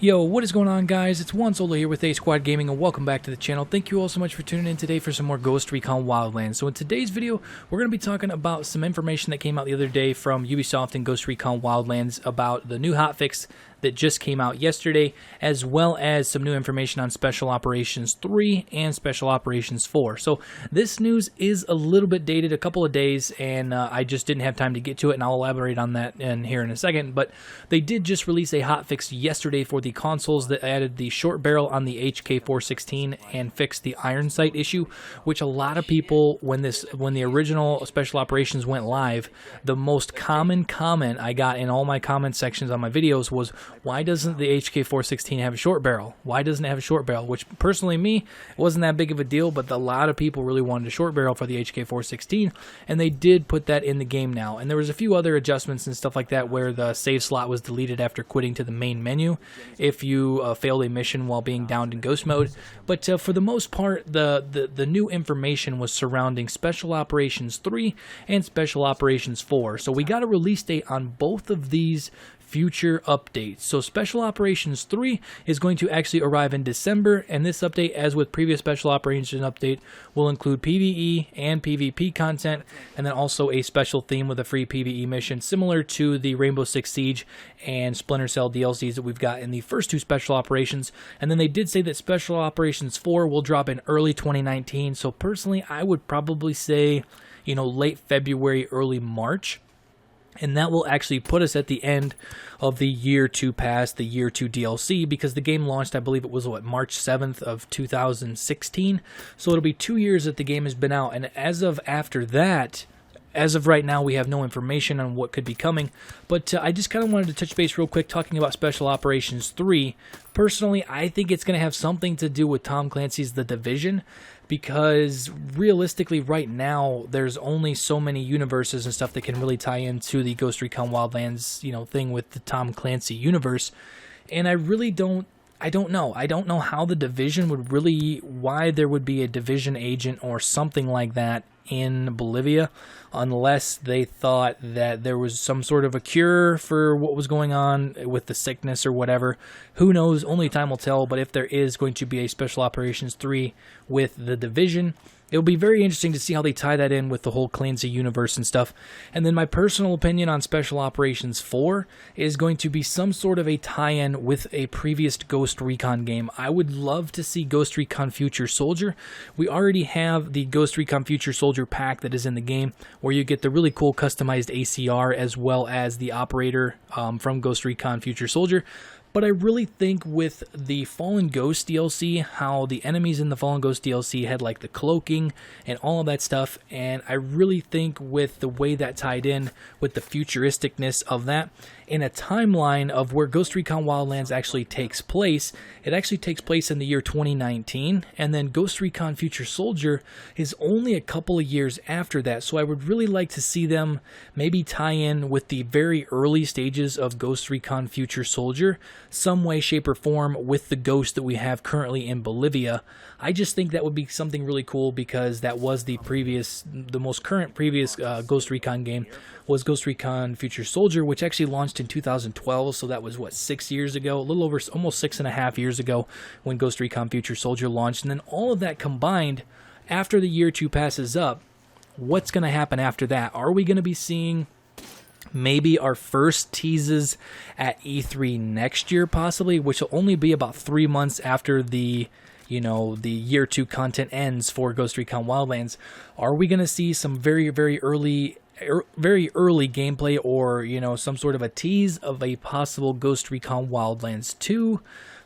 Yo, what is going on, guys? It's One Solo here with ASQD Gaming, and welcome back to the channel. Thank you all so much for tuning in today for some more Ghost Recon Wildlands. So in today's video, we're going to be talking about some information that came out the other day from Ubisoft and Ghost Recon Wildlands about the new hotfix that just came out yesterday, as well as some new information on Special Operations 3 and Special Operations 4. So this news is a little bit dated, a couple of days, and I just didn't have time to get to it, and I'll elaborate on that here in a second. But they did just release a hotfix yesterday for the consoles that added the short barrel on the HK416 and fixed the iron sight issue, which a lot of people, when the original Special Operations went live, the most common comment I got in all my comment sections on my videos was, why doesn't the HK416 have a short barrel? Why doesn't it have a short barrel? Which, personally, me, it wasn't that big of a deal, but a lot of people really wanted a short barrel for the HK416, and they did put that in the game now. And there was a few other adjustments and stuff like that where the save slot was deleted after quitting to the main menu if you failed a mission while being downed in ghost mode. But for the most part, the new information was surrounding Special Operations 3 and Special Operations 4. So we got a release date on both of these future updates. So Special Operations 3 is going to actually arrive in December, and this update, as with previous Special Operations update, will include PvE and PvP content, and then also a special theme with a free PvE mission similar to the Rainbow Six Siege and Splinter Cell DLCs that we've got in the first two Special Operations. And then they did say that Special Operations 4 will drop in early 2019. So personally, I would probably say, late February, early March. And that will actually put us at the end of the Year 2 Pass, the Year 2 DLC, because the game launched, I believe it was, March 7th of 2016. So it'll be 2 years that the game has been out. And as of after that, as of right now, we have no information on what could be coming. But I just kind of wanted to touch base real quick talking about Special Operations 3. Personally, I think it's going to have something to do with Tom Clancy's The Division, because realistically right now there's only so many universes and stuff that can really tie into the Ghost Recon Wildlands, thing with the Tom Clancy universe. And I don't know how the Division would really, why there would be a Division agent or something like that in Bolivia, unless they thought that there was some sort of a cure for what was going on with the sickness or whatever. Who knows? Only time will tell. But if there is going to be a Special Operations 3 with the Division, it'll be very interesting to see how they tie that in with the whole Clancy universe and stuff. And then my personal opinion on Special Operations 4 is going to be some sort of a tie-in with a previous Ghost Recon game. I would love to see Ghost Recon Future Soldier. We already have the Ghost Recon Future Soldier pack that is in the game, where you get the really cool customized ACR as well as the operator from Ghost Recon Future Soldier. But I really think with the Fallen Ghost DLC, how the enemies in the Fallen Ghost DLC had like the cloaking and all of that stuff, and I really think with the way that tied in with the futuristicness of that, in a timeline of where Ghost Recon Wildlands actually takes place, it actually takes place in the year 2019, and then Ghost Recon Future Soldier is only a couple of years after that. So I would really like to see them maybe tie in with the very early stages of Ghost Recon Future Soldier, some way, shape, or form with the ghost that we have currently in Bolivia. I just think that would be something really cool, because that was the most current previous Ghost Recon game was Ghost Recon Future Soldier, which actually launched in 2012, so that was, 6 years ago, a little over, almost 6.5 years ago when Ghost Recon Future Soldier launched. And then all of that combined, after the Year 2 passes up, what's going to happen after that? Are we going to be seeing maybe our first teases at E3 next year, possibly, which will only be about 3 months after the Year 2 content ends for Ghost Recon Wildlands? Are we going to see some very, very early gameplay, or some sort of a tease of a possible Ghost Recon Wildlands 2?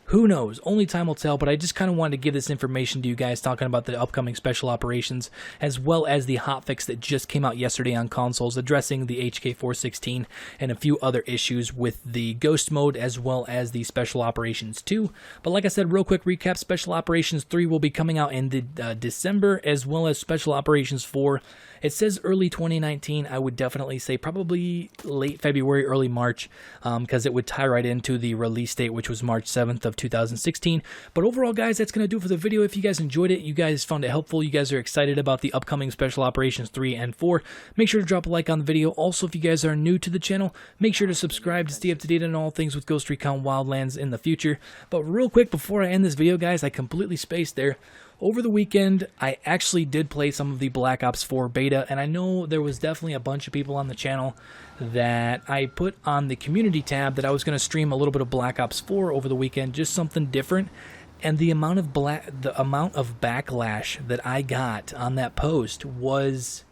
Who knows? Only time will tell, but I just kind of wanted to give this information to you guys, talking about the upcoming Special Operations, as well as the hotfix that just came out yesterday on consoles, addressing the HK416 and a few other issues with the Ghost mode, as well as the Special Operations 2. But like I said, real quick recap, Special Operations 3 will be coming out in December, as well as Special Operations 4. It says early 2019. I would definitely say probably late February, early March, because it would tie right into the release date, which was March 7th of of 2016. But overall, guys, that's going to do it for the video. If you guys enjoyed it, you guys found it helpful, you guys are excited about the upcoming Special Operations 3 and 4, make sure to drop a like on the video. Also, if you guys are new to the channel, make sure to subscribe to stay up to date on all things with Ghost Recon Wildlands in the future. But real quick, before I end this video, guys, I completely spaced there. Over the weekend, I actually did play some of the Black Ops 4 beta, and I know there was definitely a bunch of people on the channel that I put on the community tab that I was going to stream a little bit of Black Ops 4 over the weekend, just something different. And the amount of backlash that I got on that post was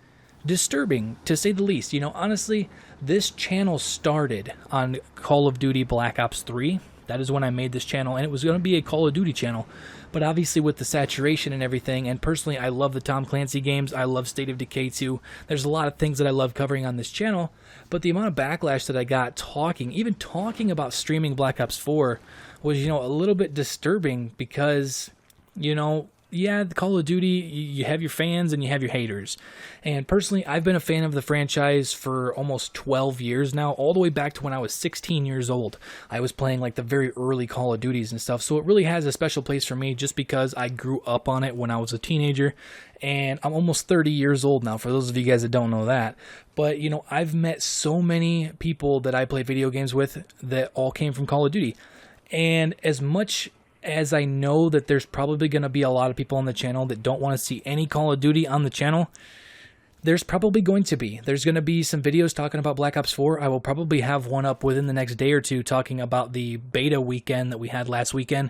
disturbing, to say the least. You know, honestly, this channel started on Call of Duty Black Ops 3. That is when I made this channel, and it was going to be a Call of Duty channel. But obviously with the saturation and everything, and personally I love the Tom Clancy games, I love State of Decay 2, there's a lot of things that I love covering on this channel, but the amount of backlash that I got even talking about streaming Black Ops 4 was, you know, a little bit disturbing because, you know, yeah, the Call of Duty, you have your fans and you have your haters. And personally, I've been a fan of the franchise for almost 12 years now, all the way back to when I was 16 years old. I was playing like the very early Call of Duties and stuff, so it really has a special place for me just because I grew up on it when I was a teenager. And I'm almost 30 years old now, for those of you guys that don't know that. But, you know, I've met so many people that I play video games with that all came from Call of Duty. And as much as I know that there's probably going to be a lot of people on the channel that don't want to see any Call of Duty on the channel, there's probably going to be. There's going to be some videos talking about Black Ops 4. I will probably have one up within the next day or two talking about the beta weekend that we had last weekend,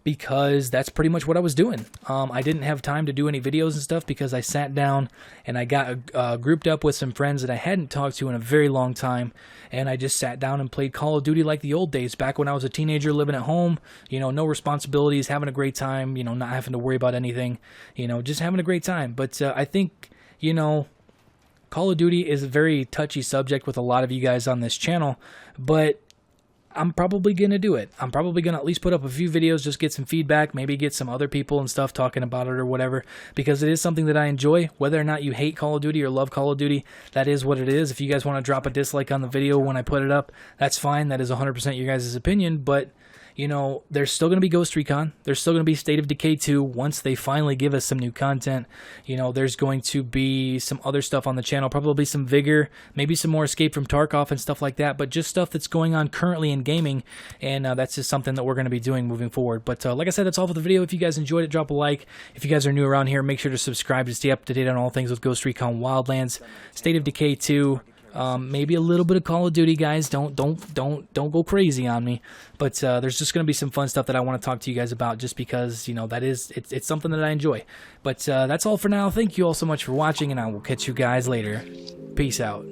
because that's pretty much what I was doing. I didn't have time to do any videos and stuff because I sat down and I got grouped up with some friends that I hadn't talked to in a very long time, and I just sat down and played Call of Duty like the old days, back when I was a teenager living at home, you know, no responsibilities, having a great time, you know, not having to worry about anything, you know, just having a great time. But I think, you know, Call of Duty is a very touchy subject with a lot of you guys on this channel, but I'm probably going to do it. I'm probably going to at least put up a few videos, just get some feedback, maybe get some other people and stuff talking about it or whatever, because it is something that I enjoy. Whether or not you hate Call of Duty or love Call of Duty, that is what it is. If you guys want to drop a dislike on the video when I put it up, that's fine. That is 100% your guys' opinion, but you know, there's still going to be Ghost Recon. There's still going to be State of Decay 2 once they finally give us some new content. You know, there's going to be some other stuff on the channel, probably some Vigor, maybe some more Escape from Tarkov and stuff like that, but just stuff that's going on currently in gaming, and that's just something that we're going to be doing moving forward. But like I said, that's all for the video. If you guys enjoyed it, drop a like. If you guys are new around here, make sure to subscribe to stay up to date on all things with Ghost Recon Wildlands, State of Decay 2, maybe a little bit of Call of Duty, guys. Don't go crazy on me. But there's just going to be some fun stuff that I want to talk to you guys about, just because, you know, it's something that I enjoy. But that's all for now. Thank you all so much for watching, and I will catch you guys later. Peace out.